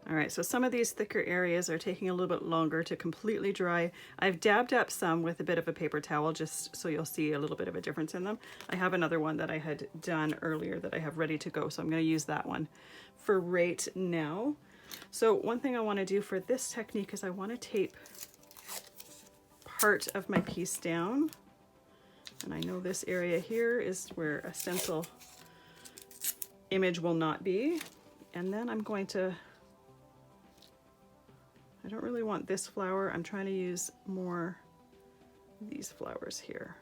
All right, so some of these thicker areas are taking a little bit longer to completely dry. I've dabbed up some with a bit of a paper towel just so you'll see a little bit of a difference in them. I have another one that I had done earlier that I have ready to go, so I'm going to use that one for right now. So one thing I want to do for this technique is I want to tape part of my piece down. And I know this area here is where a stencil image will not be. And then I'm going to, I don't really want this flower. I'm trying to use more these flowers here.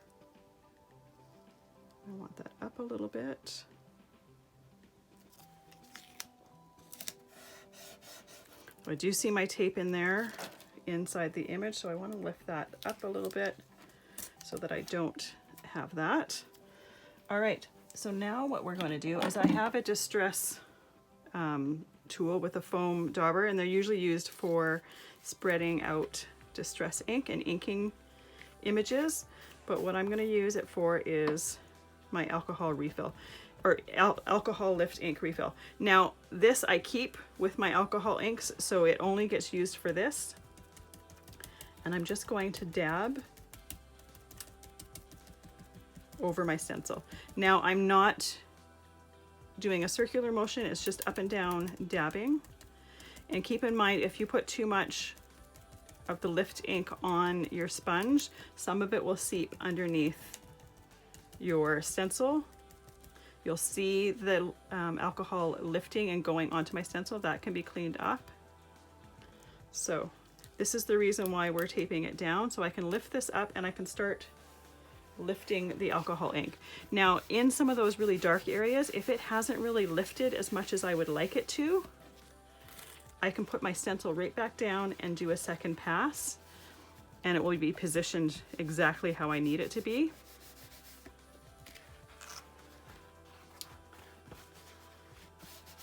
I want that up a little bit. I do see my tape in there inside the image, so I want to lift that up a little bit so that I don't have that. All right, so now what we're going to do is I have a distress tool with a foam dauber, and they're usually used for spreading out distress ink and inking images, but what I'm going to use it for is my alcohol refill, or alcohol lift ink refill. Now this I keep with my alcohol inks, so it only gets used for this. And I'm just going to dab over my stencil. Now I'm not doing a circular motion, it's just up and down dabbing. And keep in mind, if you put too much of the lift ink on your sponge, some of it will seep underneath your stencil. You'll see the alcohol lifting and going onto my stencil. That can be cleaned up. So this is the reason why we're taping it down, so I can lift this up and I can start lifting the alcohol ink. Now in some of those really dark areas, if it hasn't really lifted as much as I would like it to, I can put my stencil right back down and do a second pass, and it will be positioned exactly how I need it to be.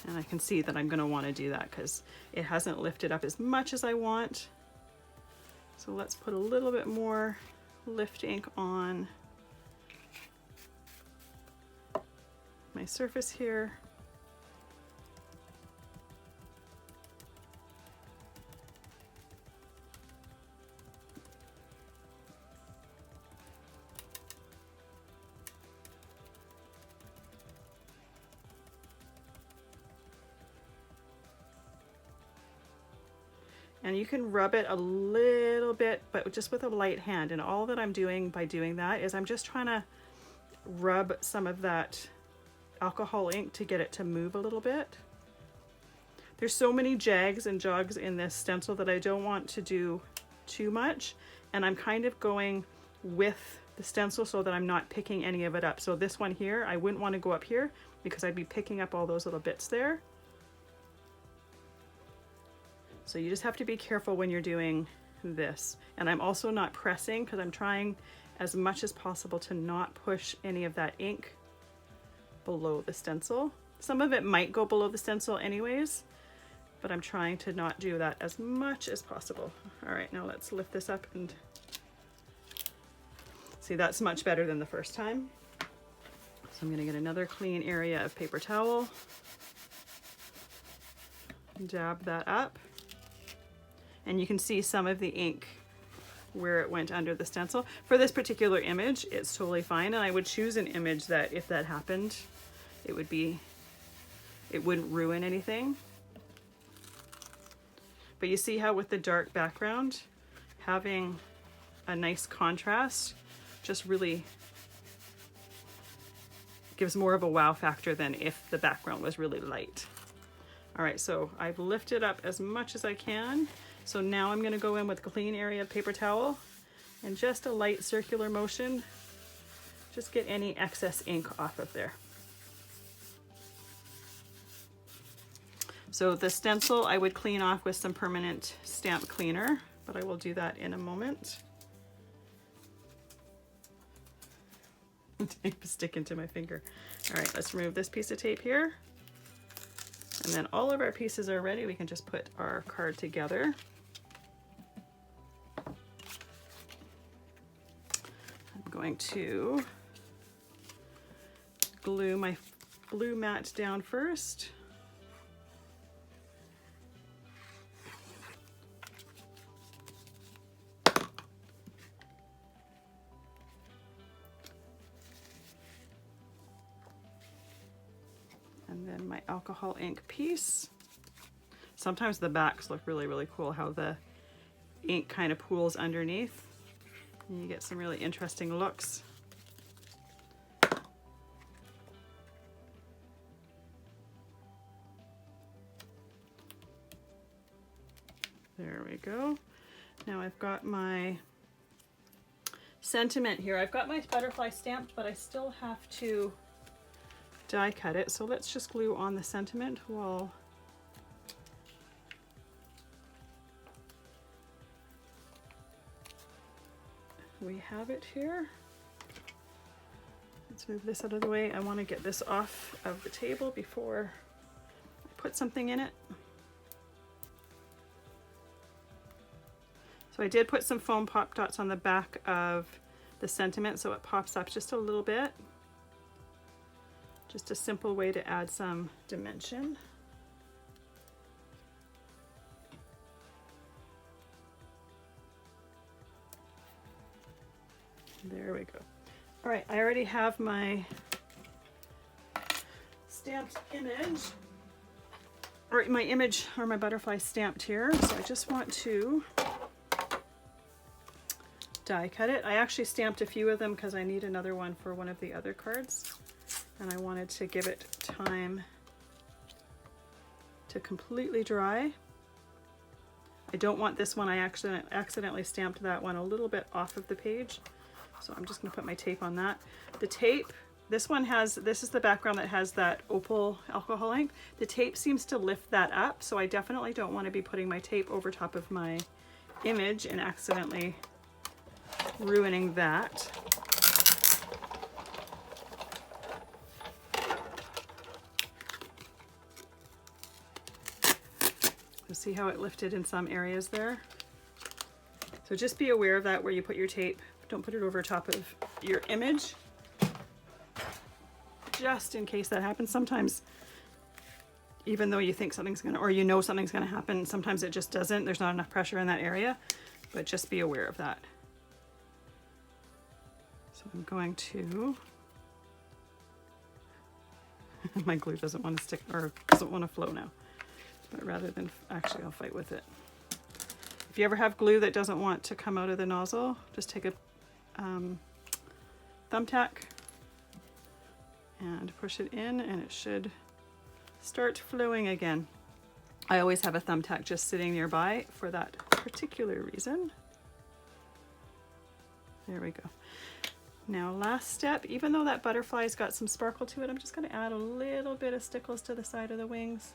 And I can see that I'm going to want to do that because it hasn't lifted up as much as I want. So let's put a little bit more lift ink on my surface here. And you can rub it a little bit, but just with a light hand. And all that I'm doing by doing that is I'm just trying to rub some of that alcohol ink to get it to move a little bit. There's so many jags and jogs in this stencil that I don't want to do too much. And I'm kind of going with the stencil so that I'm not picking any of it up. So this one here, I wouldn't want to go up here because I'd be picking up all those little bits there. So you just have to be careful when you're doing this. And I'm also not pressing because I'm trying as much as possible to not push any of that ink below the stencil. Some of it might go below the stencil anyways, but I'm trying to not do that as much as possible. All right, now let's lift this up and see, that's much better than the first time. So I'm gonna get another clean area of paper towel, dab that up. And you can see some of the ink where it went under the stencil. For this particular image, it's totally fine. And I would choose an image that if that happened, it wouldn't ruin anything. But you see how with the dark background, having a nice contrast just really gives more of a wow factor than if the background was really light. All right, so I've lifted up as much as I can. So now I'm going to go in with a clean area of paper towel and just a light circular motion. Just get any excess ink off of there. So the stencil I would clean off with some permanent stamp cleaner, but I will do that in a moment. Tape stick into my finger. All right, let's remove this piece of tape here. And then all of our pieces are ready. We can just put our card together. I'm going to glue my blue mat down first. And then my alcohol ink piece. Sometimes the backs look really, really cool, how the ink kind of pools underneath. And you get some really interesting looks. There we go. Now I've got my sentiment here. I've got my butterfly stamped, but I still have to die cut it. So let's just glue on the sentiment while we have it here. Let's move this out of the way. I want to get this off of the table before I put something in it. So I did put some foam pop dots on the back of the sentiment so it pops up just a little bit. Just a simple way to add some dimension. There we go. All right, I already have my stamped image, or my image or my butterfly stamped here. So I just want to die cut it. I actually stamped a few of them because I need another one for one of the other cards, and I wanted to give it time to completely dry. I don't want this one, I accidentally stamped that one a little bit off of the page, so I'm just going to put my tape on that. The tape, this is the background that has that opal alcohol ink. The tape seems to lift that up, so I definitely don't want to be putting my tape over top of my image and accidentally ruining that. So see how it lifted in some areas there? So just be aware of that where you put your tape. Don't put it over top of your image, just in case that happens. Sometimes, even though you think something's gonna, or you know something's gonna happen, sometimes it just doesn't. There's not enough pressure in that area, but just be aware of that. So I'm going to, my glue doesn't want to stick, or doesn't want to flow now, but rather than, actually I'll fight with it. If you ever have glue that doesn't want to come out of the nozzle, just take a thumbtack and push it in and it should start flowing again. I always have a thumbtack just sitting nearby for that particular reason. There we go. Now last step, even though that butterfly's got some sparkle to it, I'm just going to add a little bit of stickles to the side of the wings.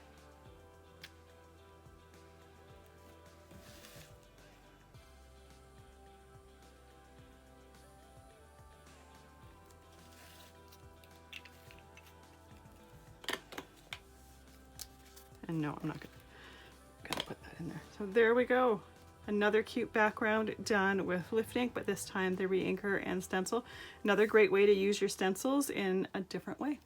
And no, I'm not gonna put that in there. So there we go. Another cute background done with lift ink, but this time the re-inker and stencil. Another great way to use your stencils in a different way.